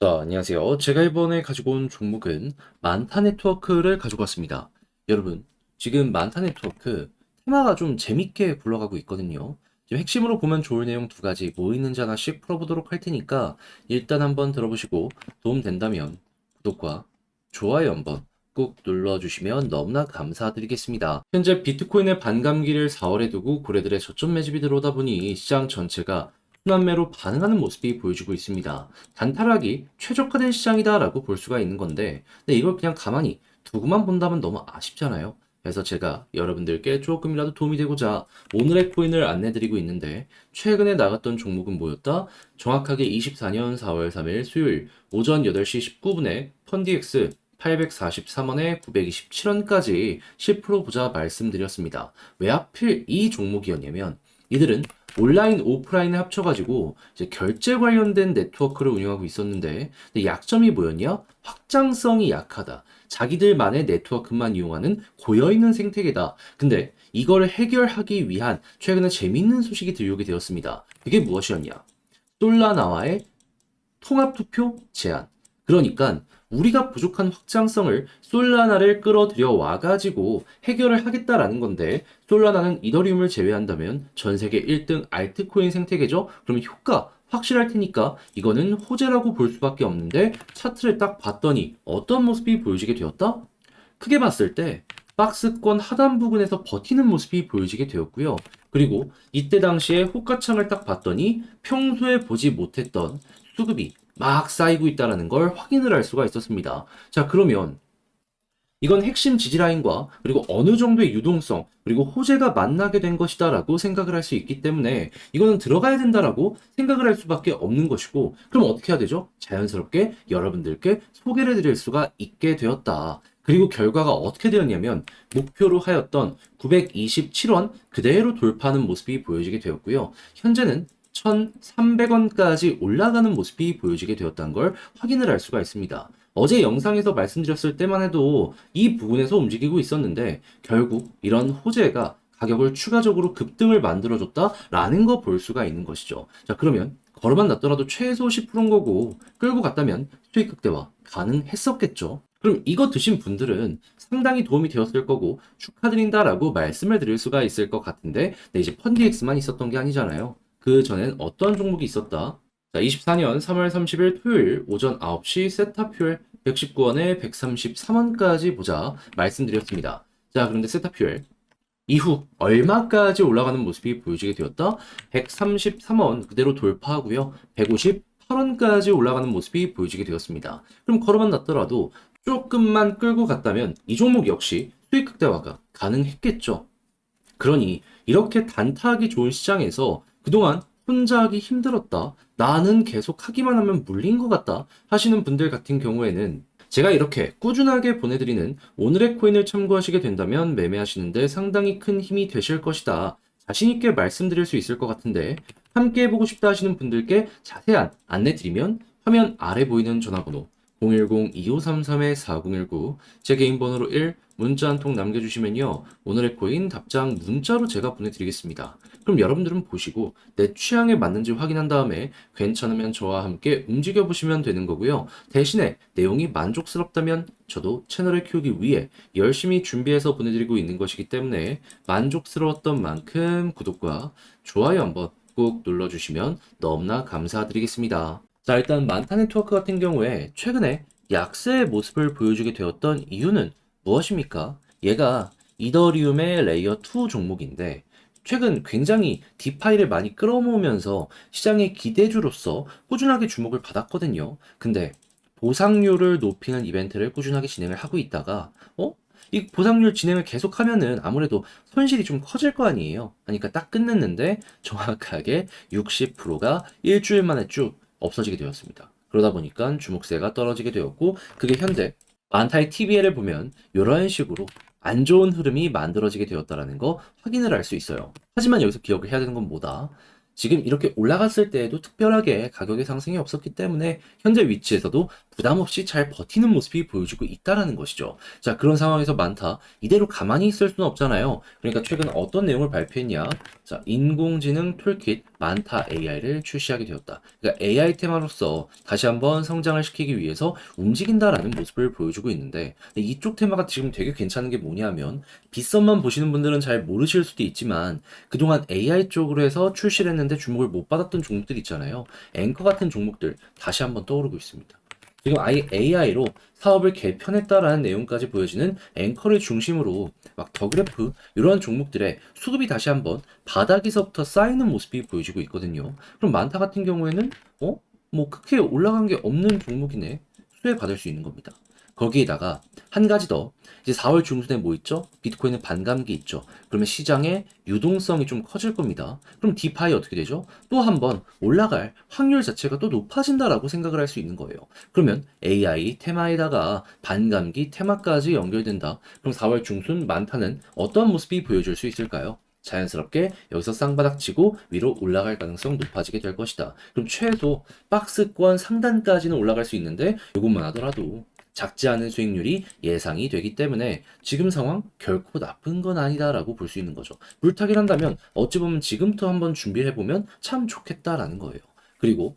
자, 안녕하세요. 제가 이번에 가지고 온 종목은 만타 네트워크를 가지고 왔습니다. 여러분, 지금 만타 네트워크 테마가 좀 재밌게 굴러가고 있거든요. 지금 핵심으로 보면 좋을 내용 두 가지 뭐 있는지 하나씩 풀어보도록 할 테니까 일단 한번 들어보시고 도움 된다면 구독과 좋아요 한번 꾹 눌러주시면 너무나 감사드리겠습니다. 현재 비트코인의 반감기를 4월에 두고 고래들의 저점 매집이 들어오다 보니 시장 전체가 순환매로 반응하는 모습이 보여주고 있습니다. 단타락이 최저가된 시장이다라고 볼 수가 있는 건데, 근데 이걸 그냥 가만히 두고만 본다면 너무 아쉽잖아요. 그래서 제가 여러분들께 조금이라도 도움이 되고자 오늘의 코인을 안내드리고 있는데, 최근에 나갔던 종목은 뭐였다? 정확하게 24년 4월 3일 수요일 오전 8시 19분에 펀디엑스 843원에 927원까지 10% 보자 말씀드렸습니다. 왜 하필 이 종목이었냐면 이들은 온라인, 오프라인을 합쳐가지고 이제 결제 관련된 네트워크를 운영하고 있었는데 근데 약점이 뭐였냐? 확장성이 약하다. 자기들만의 네트워크만 이용하는 고여있는 생태계다. 근데 이걸 해결하기 위한 최근에 재밌는 소식이 들려오게 되었습니다. 그게 무엇이었냐? 솔라나와의 통합투표 제한. 그러니까 우리가 부족한 확장성을 솔라나를 끌어들여 와가지고 해결을 하겠다라는 건데 솔라나는 이더리움을 제외한다면 전 세계 1등 알트코인 생태계죠? 그러면 효과 확실할 테니까 이거는 호재라고 볼 수밖에 없는데 차트를 딱 봤더니 어떤 모습이 보여지게 되었다? 크게 봤을 때 박스권 하단 부분에서 버티는 모습이 보여지게 되었고요. 그리고 이때 당시에 호가창을 딱 봤더니 평소에 보지 못했던 수급이 막 쌓이고 있다는 걸 확인을 할 수가 있었습니다. 자, 그러면 이건 핵심 지지라인과 그리고 어느 정도의 유동성 그리고 호재가 만나게 된 것이다라고 생각을 할 수 있기 때문에 이거는 들어가야 된다라고 생각을 할 수밖에 없는 것이고 그럼 어떻게 해야 되죠? 자연스럽게 여러분들께 소개를 드릴 수가 있게 되었다. 그리고 결과가 어떻게 되었냐면 목표로 하였던 927원 그대로 돌파하는 모습이 보여지게 되었고요. 현재는 1,300원까지 올라가는 모습이 보여지게 되었다는 걸 확인을 할 수가 있습니다. 어제 영상에서 말씀드렸을 때만 해도 이 부분에서 움직이고 있었는데 결국 이런 호재가 가격을 추가적으로 급등을 만들어줬다라는 거 볼 수가 있는 것이죠. 자, 그러면 걸어만 놨더라도 최소 10%인 거고 끌고 갔다면 수익 극대화 가능했었겠죠. 그럼 이거 드신 분들은 상당히 도움이 되었을 거고 축하드린다라고 말씀을 드릴 수가 있을 것 같은데 네, 이제 펀디엑스만 있었던 게 아니잖아요. 그 전엔 어떤 종목이 있었다? 자, 24년 3월 30일 토요일 오전 9시 세타퓨엘 119원에 133원까지 보자 말씀드렸습니다. 자, 그런데 세타퓨엘 이후 얼마까지 올라가는 모습이 보여지게 되었다? 133원 그대로 돌파하고요. 158원까지 올라가는 모습이 보여지게 되었습니다. 그럼 걸어만 놨더라도 조금만 끌고 갔다면 이 종목 역시 수익 극대화가 가능했겠죠. 그러니 이렇게 단타하기 좋은 시장에서 그동안 혼자 하기 힘들었다. 나는 계속 하기만 하면 물린 것 같다. 하시는 분들 같은 경우에는 제가 이렇게 꾸준하게 보내드리는 오늘의 코인을 참고하시게 된다면 매매하시는데 상당히 큰 힘이 되실 것이다. 자신있게 말씀드릴 수 있을 것 같은데 함께 해보고 싶다 하시는 분들께 자세한 안내 드리면 화면 아래 보이는 전화번호 010-2533-4019 제 개인 번호로 1 문자 한 통 남겨주시면요. 오늘의 코인 답장 문자로 제가 보내드리겠습니다. 그럼 여러분들은 보시고 내 취향에 맞는지 확인한 다음에 괜찮으면 저와 함께 움직여보시면 되는 거고요. 대신에 내용이 만족스럽다면 저도 채널을 키우기 위해 열심히 준비해서 보내드리고 있는 것이기 때문에 만족스러웠던 만큼 구독과 좋아요 한번 꾹 눌러주시면 너무나 감사드리겠습니다. 자, 일단 만타 네트워크 같은 경우에 최근에 약세의 모습을 보여주게 되었던 이유는 무엇입니까? 얘가 이더리움의 레이어 2 종목인데 최근 굉장히 디파이를 많이 끌어모으면서 시장의 기대주로서 꾸준하게 주목을 받았거든요. 근데 보상률을 높이는 이벤트를 꾸준하게 진행을 하고 있다가 이 보상률 진행을 계속하면은 아무래도 손실이 좀 커질 거 아니에요. 그러니까 딱 끝냈는데 정확하게 60%가 일주일 만에 쭉 없어지게 되었습니다. 그러다 보니까 주목세가 떨어지게 되었고 그게 현재 만타의 TBL을 보면 이런 식으로 안 좋은 흐름이 만들어지게 되었다라는 거 확인을 할 수 있어요. 하지만 여기서 기억을 해야 되는 건 뭐다? 지금 이렇게 올라갔을 때에도 특별하게 가격의 상승이 없었기 때문에 현재 위치에서도 부담 없이 잘 버티는 모습이 보여주고 있다라는 것이죠. 자, 그런 상황에서 많다. 이대로 가만히 있을 수는 없잖아요. 그러니까 최근 어떤 내용을 발표했냐? 자, 인공지능 툴킷 많다 AI를 출시하게 되었다. 그러니까 AI 테마로서 다시 한번 성장을 시키기 위해서 움직인다라는 모습을 보여주고 있는데, 근데 이쪽 테마가 지금 되게 괜찮은 게 뭐냐면 빗썸만 보시는 분들은 잘 모르실 수도 있지만 그동안 AI 쪽으로 해서 출시를 했는데 주목을 못 받았던 종목들 있잖아요. 앵커 같은 종목들 다시 한번 떠오르고 있습니다. 지금 아예 AI로 사업을 개편했다라는 내용까지 보여지는 앵커를 중심으로 막 더그래프 이러한 종목들의 수급이 다시 한번 바닥에서부터 쌓이는 모습이 보여지고 있거든요. 그럼 만타 같은 경우에는 뭐 크게 올라간 게 없는 종목이네. 수혜받을 수 있는 겁니다. 거기에다가 한 가지 더 이제 4월 중순에 뭐 있죠? 비트코인은 반감기 있죠. 그러면 시장의 유동성이 좀 커질 겁니다. 그럼 디파이 어떻게 되죠? 또 한 번 올라갈 확률 자체가 또 높아진다라고 생각을 할 수 있는 거예요. 그러면 AI 테마에다가 반감기 테마까지 연결된다. 그럼 4월 중순 만타는 어떤 모습이 보여줄 수 있을까요? 자연스럽게 여기서 쌍바닥 치고 위로 올라갈 가능성 높아지게 될 것이다. 그럼 최소 박스권 상단까지는 올라갈 수 있는데 이것만 하더라도 작지 않은 수익률이 예상이 되기 때문에 지금 상황 결코 나쁜 건 아니다라고 볼 수 있는 거죠. 물타기를 한다면 어찌 보면 지금부터 한번 준비를 해보면 참 좋겠다라는 거예요. 그리고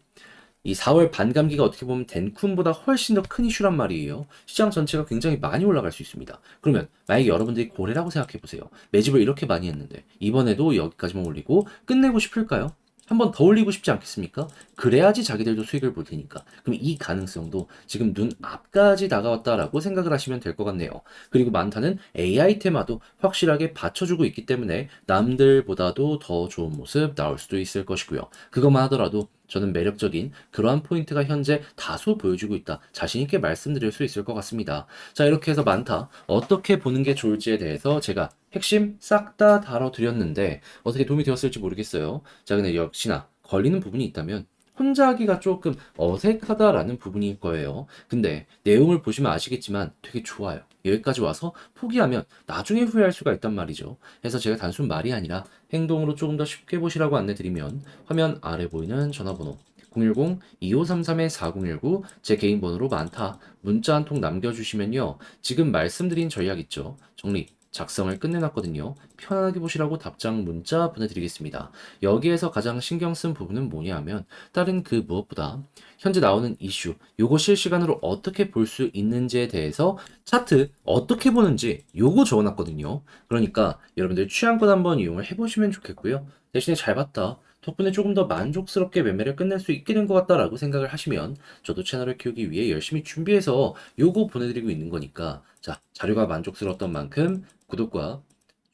이 4월 반감기가 어떻게 보면 덴쿤보다 훨씬 더 큰 이슈란 말이에요. 시장 전체가 굉장히 많이 올라갈 수 있습니다. 그러면 만약에 여러분들이 고래라고 생각해 보세요. 매집을 이렇게 많이 했는데 이번에도 여기까지만 올리고 끝내고 싶을까요? 한번 더 올리고 싶지 않겠습니까? 그래야지 자기들도 수익을 볼 테니까. 그럼 이 가능성도 지금 눈 앞까지 다가왔다라고 생각을 하시면 될 것 같네요. 그리고 많다는 AI 테마도 확실하게 받쳐주고 있기 때문에 남들보다도 더 좋은 모습 나올 수도 있을 것이고요. 그것만 하더라도 저는 매력적인 그러한 포인트가 현재 다소 보여주고 있다. 자신있게 말씀드릴 수 있을 것 같습니다. 자, 이렇게 해서 많다. 어떻게 보는 게 좋을지에 대해서 제가 핵심 싹 다 다뤄드렸는데 어떻게 도움이 되었을지 모르겠어요. 자, 근데 역시나 걸리는 부분이 있다면 혼자 하기가 조금 어색하다라는 부분일 거예요. 근데 내용을 보시면 아시겠지만 되게 좋아요. 여기까지 와서 포기하면 나중에 후회할 수가 있단 말이죠. 그래서 제가 단순 말이 아니라 행동으로 조금 더 쉽게 보시라고 안내드리면 화면 아래 보이는 전화번호 010-2533-4019 제 개인 번호로 많다. 문자 한 통 남겨주시면요. 지금 말씀드린 전략 있죠. 정리. 작성을 끝내놨거든요. 편안하게 보시라고 답장 문자 보내드리겠습니다. 여기에서 가장 신경 쓴 부분은 뭐냐 하면 다른 그 무엇보다 현재 나오는 이슈, 요거 실시간으로 어떻게 볼 수 있는지에 대해서 차트 어떻게 보는지 요거 적어놨거든요. 그러니까 여러분들 취향껏 한번 이용을 해보시면 좋겠고요. 대신에 잘 봤다. 덕분에 조금 더 만족스럽게 매매를 끝낼 수 있게 된 것 같다라고 생각을 하시면 저도 채널을 키우기 위해 열심히 준비해서 요거 보내드리고 있는 거니까 자, 자료가 만족스러웠던 만큼 구독과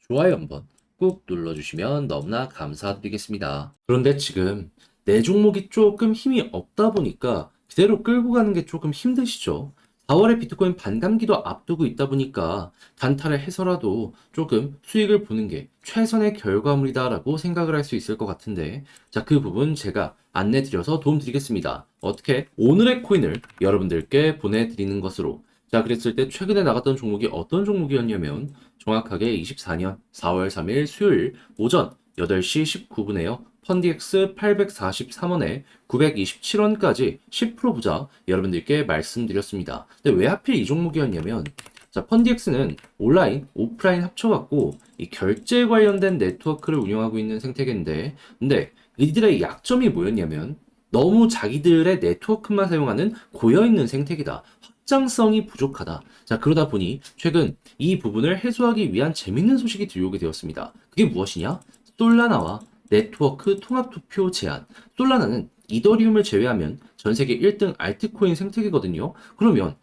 좋아요 한번 꾹 눌러주시면 너무나 감사드리겠습니다. 그런데 지금 내 종목이 조금 힘이 없다 보니까 그대로 끌고 가는 게 조금 힘드시죠? 4월에 비트코인 반감기도 앞두고 있다 보니까 단타를 해서라도 조금 수익을 보는 게 최선의 결과물이다라고 생각을 할 수 있을 것 같은데 자, 그 부분 제가 안내 드려서 도움 드리겠습니다. 어떻게? 오늘의 코인을 여러분들께 보내드리는 것으로 자, 그랬을 때 최근에 나갔던 종목이 어떤 종목이었냐면 정확하게 24년 4월 3일 수요일 오전 8시 19분에요. 펀디엑스 843원에 927원까지 10% 부자 여러분들께 말씀드렸습니다. 근데 왜 하필 이 종목이었냐면 자, 펀디엑스는 온라인, 오프라인 합쳐갖고 이 결제 관련된 네트워크를 운영하고 있는 생태계인데 근데 이들의 약점이 뭐였냐면 너무 자기들의 네트워크만 사용하는 고여있는 생태계다. 확장성이 부족하다. 자, 그러다 보니 최근 이 부분을 해소하기 위한 재밌는 소식이 들려오게 되었습니다. 그게 무엇이냐? 솔라나와 네트워크 통합 투표 제한. 솔라나는 이더리움을 제외하면 전 세계 1등 알트코인 생태계거든요. 그러면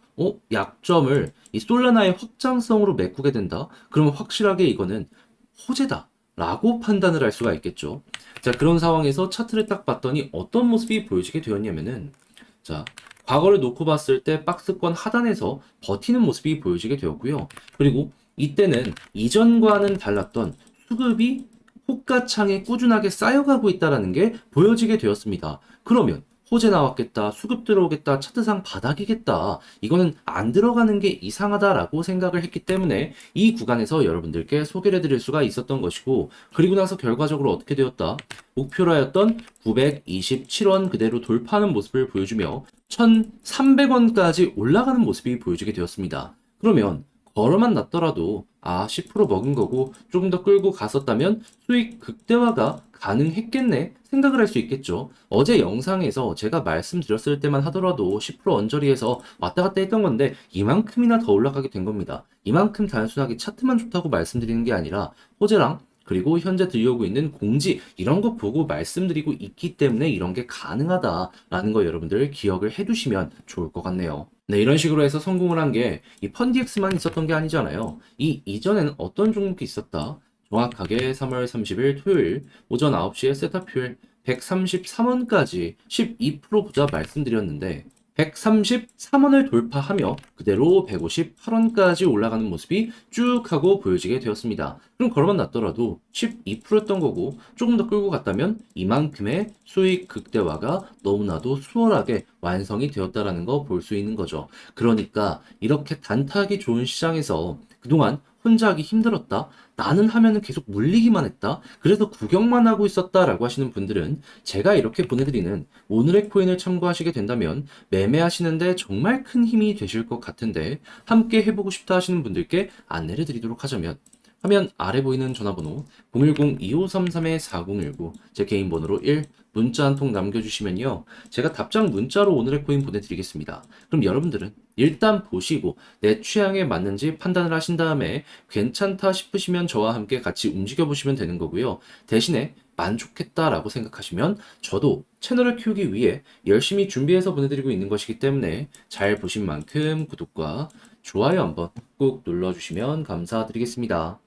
약점을 이 솔라나의 확장성으로 메꾸게 된다? 그러면 확실하게 이거는 호재다. 라고 판단을 할 수가 있겠죠. 자, 그런 상황에서 차트를 딱 봤더니 어떤 모습이 보여지게 되었냐면은 자, 과거를 놓고 봤을 때 박스권 하단에서 버티는 모습이 보여지게 되었고요. 그리고 이때는 이전과는 달랐던 수급이 호가창에 꾸준하게 쌓여가고 있다는 게 보여지게 되었습니다. 그러면 호재 나왔겠다, 수급 들어오겠다, 차트상 바닥이겠다, 이거는 안 들어가는 게 이상하다라고 생각을 했기 때문에 이 구간에서 여러분들께 소개를 해드릴 수가 있었던 것이고, 그리고 나서 결과적으로 어떻게 되었다? 목표라였던 927원 그대로 돌파하는 모습을 보여주며 1,300원까지 올라가는 모습이 보여지게 되었습니다. 그러면 걸어만 놨더라도 10% 먹은 거고 조금 더 끌고 갔었다면 수익 극대화가 가능했겠네 생각을 할 수 있겠죠. 어제 영상에서 제가 말씀드렸을 때만 하더라도 10% 언저리에서 왔다 갔다 했던 건데 이만큼이나 더 올라가게 된 겁니다. 이만큼 단순하게 차트만 좋다고 말씀드리는 게 아니라 호재랑 그리고 현재 들려오고 있는 공지 이런 거 보고 말씀드리고 있기 때문에 이런 게 가능하다라는 거 여러분들 기억을 해두시면 좋을 것 같네요. 네, 이런 식으로 해서 성공을 한 게 이 펀디엑스만 있었던 게 아니잖아요. 이 이전에는 어떤 종목이 있었다? 정확하게 3월 30일 토요일 오전 9시에 세타퓨엘 133원까지 12% 보자 말씀드렸는데 133원을 돌파하며 그대로 158원까지 올라가는 모습이 쭉 하고 보여지게 되었습니다. 그럼 걸어만 놨더라도 12%였던 거고 조금 더 끌고 갔다면 이만큼의 수익 극대화가 너무나도 수월하게 완성이 되었다라는 거 볼 수 있는 거죠. 그러니까 이렇게 단타하기 좋은 시장에서 그동안 혼자 하기 힘들었다. 나는 하면은 계속 물리기만 했다. 그래서 구경만 하고 있었다라고 하시는 분들은 제가 이렇게 보내드리는 오늘의 코인을 참고하시게 된다면 매매하시는데 정말 큰 힘이 되실 것 같은데 함께 해보고 싶다 하시는 분들께 안내를 드리도록 하자면 화면 아래 보이는 전화번호 010-2533-4019 제 개인 번호로 1 문자 한 통 남겨주시면요. 제가 답장 문자로 오늘의 코인 보내드리겠습니다. 그럼 여러분들은 일단 보시고 내 취향에 맞는지 판단을 하신 다음에 괜찮다 싶으시면 저와 함께 같이 움직여 보시면 되는 거고요. 대신에 만족했다라고 생각하시면 저도 채널을 키우기 위해 열심히 준비해서 보내드리고 있는 것이기 때문에 잘 보신 만큼 구독과 좋아요 한번 꾹 눌러주시면 감사드리겠습니다.